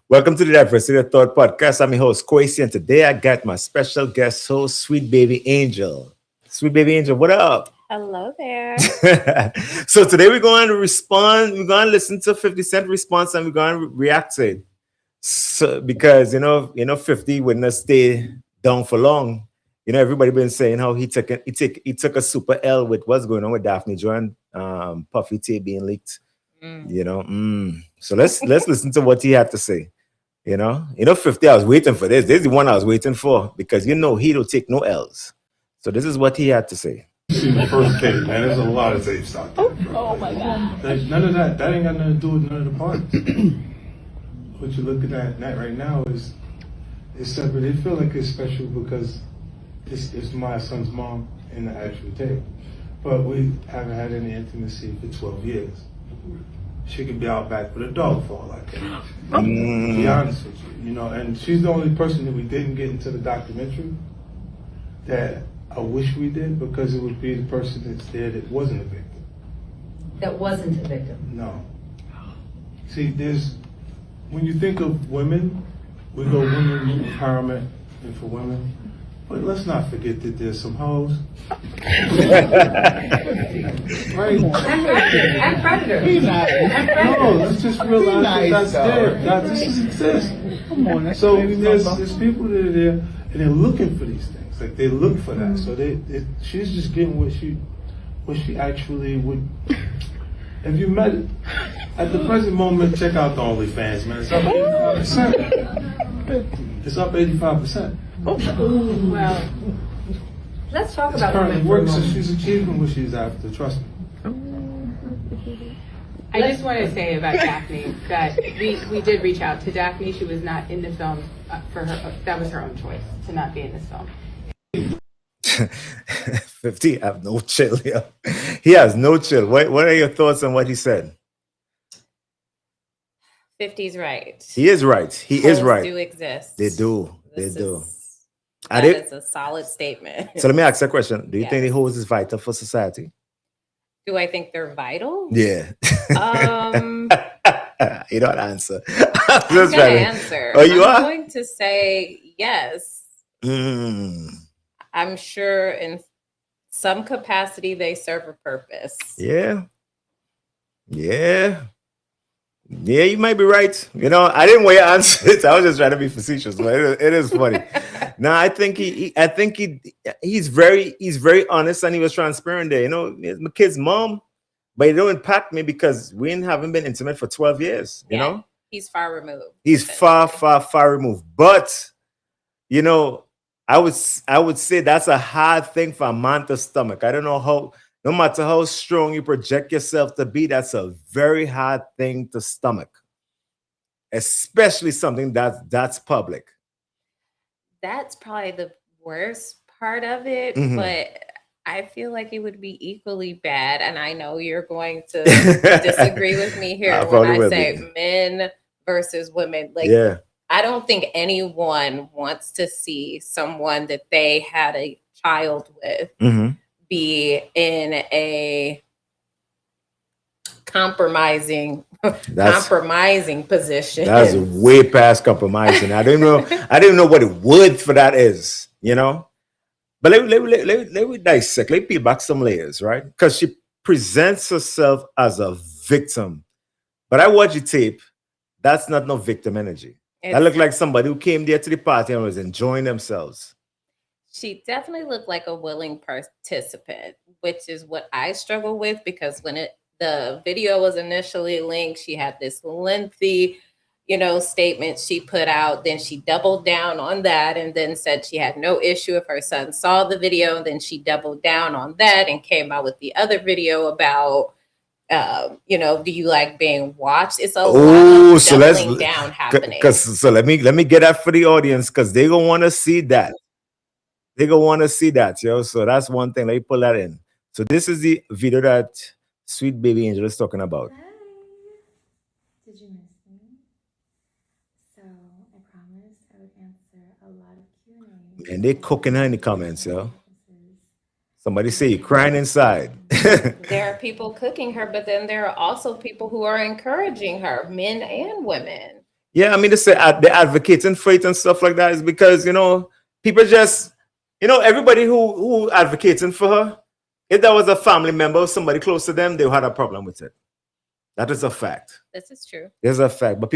Welcome to the Diversity of Thought podcast. I'm your host, Kwasi, and today I got my special guest host, Sweet Baby Angel. Sweet Baby Angel, what up? Hello there. So today we're going to respond. We're going to listen to 50 Cent response and we're going to react to it. So, because 50 wouldn't stay down for long. Everybody been saying how he took a super L with what's going on with Daphne Joy and Puffy T being leaked. So let's listen to what he had to say. 50. I was waiting for this. This is the one I was waiting for because he don't take no L's. So this is what he had to say. See the first tape, man. There's a lot of tapes out there. Oh my God. None of that. That ain't got nothing to do with none of the parties. What you looking at that right now is separate. They feel like it's special because it's my son's mom in the actual tape. But we haven't had any intimacy for 12 years. She could be out back with a dog for all I care. To be honest with you, and she's the only person that we didn't get into the documentary that I wish we did because it would be the person that's there that wasn't a victim. That wasn't a victim. No. See, when you think of women, we go women empowerment and for women. But let's not forget that there's some hoes. Right? And predators. No, let's just realize that's there. That this exists. Come on, So there's people that are there and they're looking for these things. Like they look for that. So she's just getting what she actually would. If you met it at the present moment, check out the OnlyFans, man. It's up 85%. It's up 85%. Well, let's talk It's about currently women for a works, so moment. she's achieving what she's after. Trust me. I just want to say about Daphne that we did reach out to Daphne. She was not in the film for her. That was her own choice to not be in this film. 50 have no chill. Yeah. He has no chill. What are your thoughts on what he said? 50's right. He is right. He is Holes right. do exist. They do. They This do. That Are they- is a solid statement. So let me ask you a question. Do you Yes. think the hose is vital for society? Do I think they're vital? Yeah. Um, You don't answer. I'm Just gonna trying to- answer. Oh, you I'm are? going to say yes. Mm. I'm sure in some capacity they serve a purpose. Yeah. Yeah. Yeah, you might be right. I didn't want to answer it. I was just trying to be facetious, but it is funny. No, I think he's very honest and he was transparent there. He's my kid's mom, but it don't impact me because we haven't been intimate for 12 years. You know, He's far removed. he's far removed. But I would say that's a hard thing for a man to stomach. I don't know how. No matter how strong you project yourself to be, that's a very hard thing to stomach, especially something that's public. That's probably the worst part of it, Mhm. but I feel like it would be equally bad. And I know you're going to disagree with me I here when probably I will say be. men versus women. Like, Yeah. I don't think anyone wants to see someone that they had a child with Mhm. be in a compromising position. That's way past compromising. I don't know what a word for that is, But let me dissect. Let me peel back some layers, right? Because she presents herself as a victim. But I watch the tape. That's not no victim energy. That looked like somebody who came there to the party and was enjoying themselves. She definitely looked like a willing participant, which is what I struggle with because when the video was initially linked, she had this lengthy, statement she put out. Then she doubled down on that and then said she had no issue if her son saw the video. Then she doubled down on that and came out with the other video about, do you like being watched? It's a lot of doubling down happening. So let me get that for the audience because they gonna want to see that. They gonna want to see that, yo. So that's one thing. Let me pull that in. So this is the video that Sweet Baby Angel is talking about. Hi. Did you miss me? So I promised I would answer a lot of Q&A. And they cooking her in the comments, yo. Somebody say you're crying inside. There are people cooking her, but then there are also people who are encouraging her, men and women. Yeah, I mean, they say they're advocating for it and stuff like that is because, people just, everybody who advocating for her, if that was a family member or somebody close to them, they would have a problem with it. That is a fact. This is true. There's a fact. But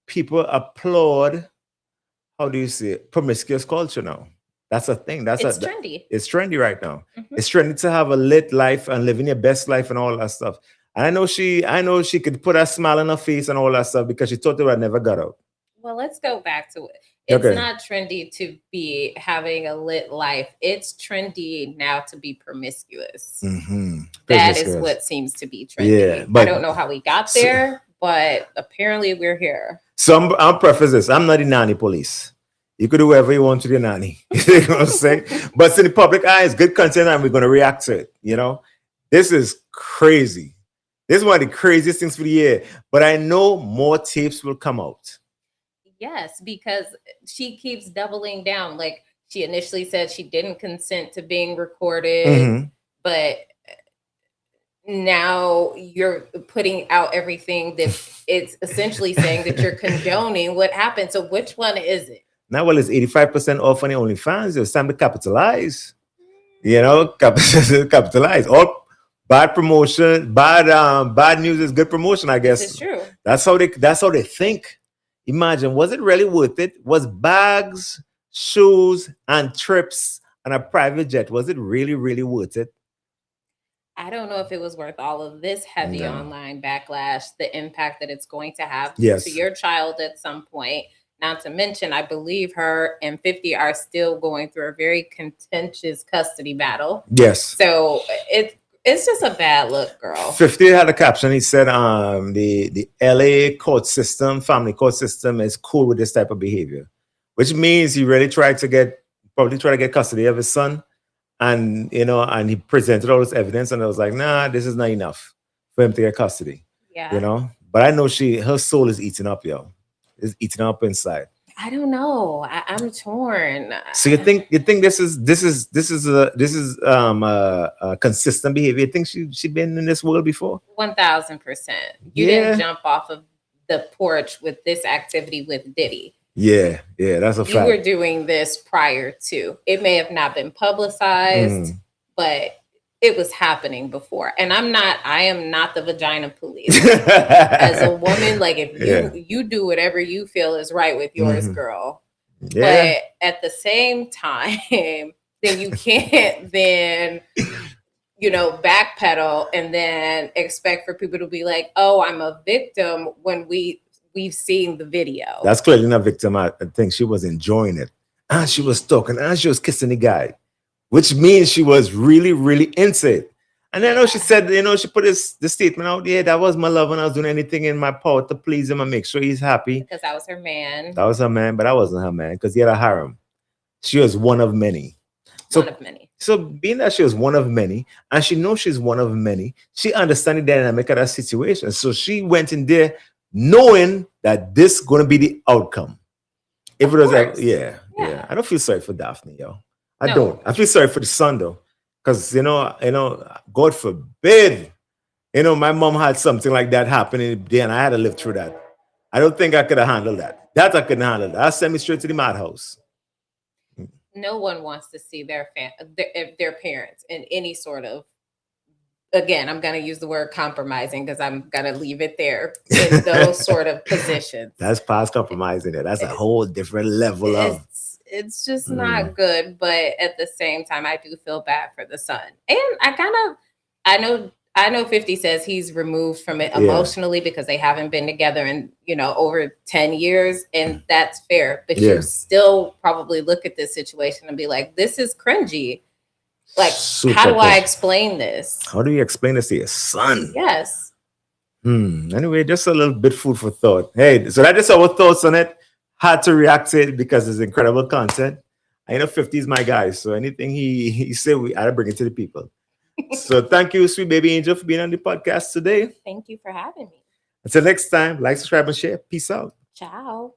people applaud, how do you say it? Promiscuous culture now. That's a thing. It's trendy. It's trendy right now. Mhm. It's trendy to have a lit life and living your best life and all that stuff. And I know she could put a smile on her face and all that stuff because she thought it would never got out. Well, let's go back to it. It's Okay. not trendy to be having a lit life. It's trendy now to be promiscuous. Mm-hmm. That is what seems to be trendy. Yeah, but- I don't know how we got there, but apparently we're here. So I'll preface this. I'm not the nanny police. You could do whatever you want to the nanny. You know what I'm saying? But it's in the public eye, it's good content and we're going to react to it. This is crazy. This is one of the craziest things for the year. But I know more tapes will come out. Yes, because she keeps doubling down. Like she initially said she didn't consent to being recorded, Mhm. but now you're putting out everything that it's essentially saying that you're condoning what happened. So which one is it? Now, well, it's 85% off on the OnlyFans. It's time to capitalize. Capitalize. All bad promotion, bad news is good promotion, I guess. This is true. That's how they think. Imagine, was it really worth it? Was bags, shoes, and trips and a private jet, was it really, really worth it? I don't know if it was worth all of this heavy No. online backlash, the impact that it's going to have Yes. to your child at some point. Not to mention, I believe her and 50 are still going through a very contentious custody battle. Yes. So it's just a bad look, girl. 50 had a caption. He said, the LA court system, family court system is cool with this type of behavior, which means he really tried to get custody of his son. And, and he presented all this evidence and I was like, nah, this is not enough for him to get custody, Yeah. But I know her soul is eating up, yo. Is eating up inside. I don't know. I'm torn. So you think this is a consistent behavior? You think she been in this world before? 1000%. You Yeah. didn't jump off of the porch with this activity with Diddy. Yeah, that's a You fact. were doing this prior to. It may have not been publicized, but it was happening before. And I am not the vagina police. As a woman, like if you do whatever you feel is right with yours, girl. Yeah. But at the same time, then you can't then backpedal and then expect for people to be like, oh, I'm a victim when we've seen the video. That's clearly not victim. I think she was enjoying it. And she was talking and she was kissing the guy, which means she was really, really into it. And I know she said, she put the statement out, yeah, that was my love when I was doing anything in my power to please him and make sure he's happy. Because that was her man. That was her man, but that wasn't her man because he had a harem. She was one of many. One of many. So being that she was one of many, and she knows she's one of many, she understands the dynamic of that situation. So she went in there knowing that this is going to be the outcome. If it was like, yeah. I don't feel sorry for Daphne, yo. I don't. I feel sorry for the son though. Because God forbid, my mom had something like that happening there and I had to live through that. I don't think I could have handled that. I couldn't handle that. I sent me straight to the madhouse. No one wants to see their parents in any sort of, again, I'm going to use the word compromising because I'm going to leave it there in those sort of positions. That's past compromising it. That's a whole different level of. It's just not good. But at the same time, I do feel bad for the son. And I know 50 says he's removed from it emotionally because they haven't been together in, over 10 years. And that's fair. But you still probably look at this situation and be like, this is cringy. Like, how do I explain this? How do you explain this to your son? Yes. Anyway, just a little bit food for thought. Hey, so that's just our thoughts on it. Had to react to it because it's incredible content. I know 50 is my guy, so anything he said, we gotta bring it to the people. So thank you, sweet baby angel, for being on the podcast today. Thank you for having me. Until next time, like, subscribe, and share. Peace out. Ciao.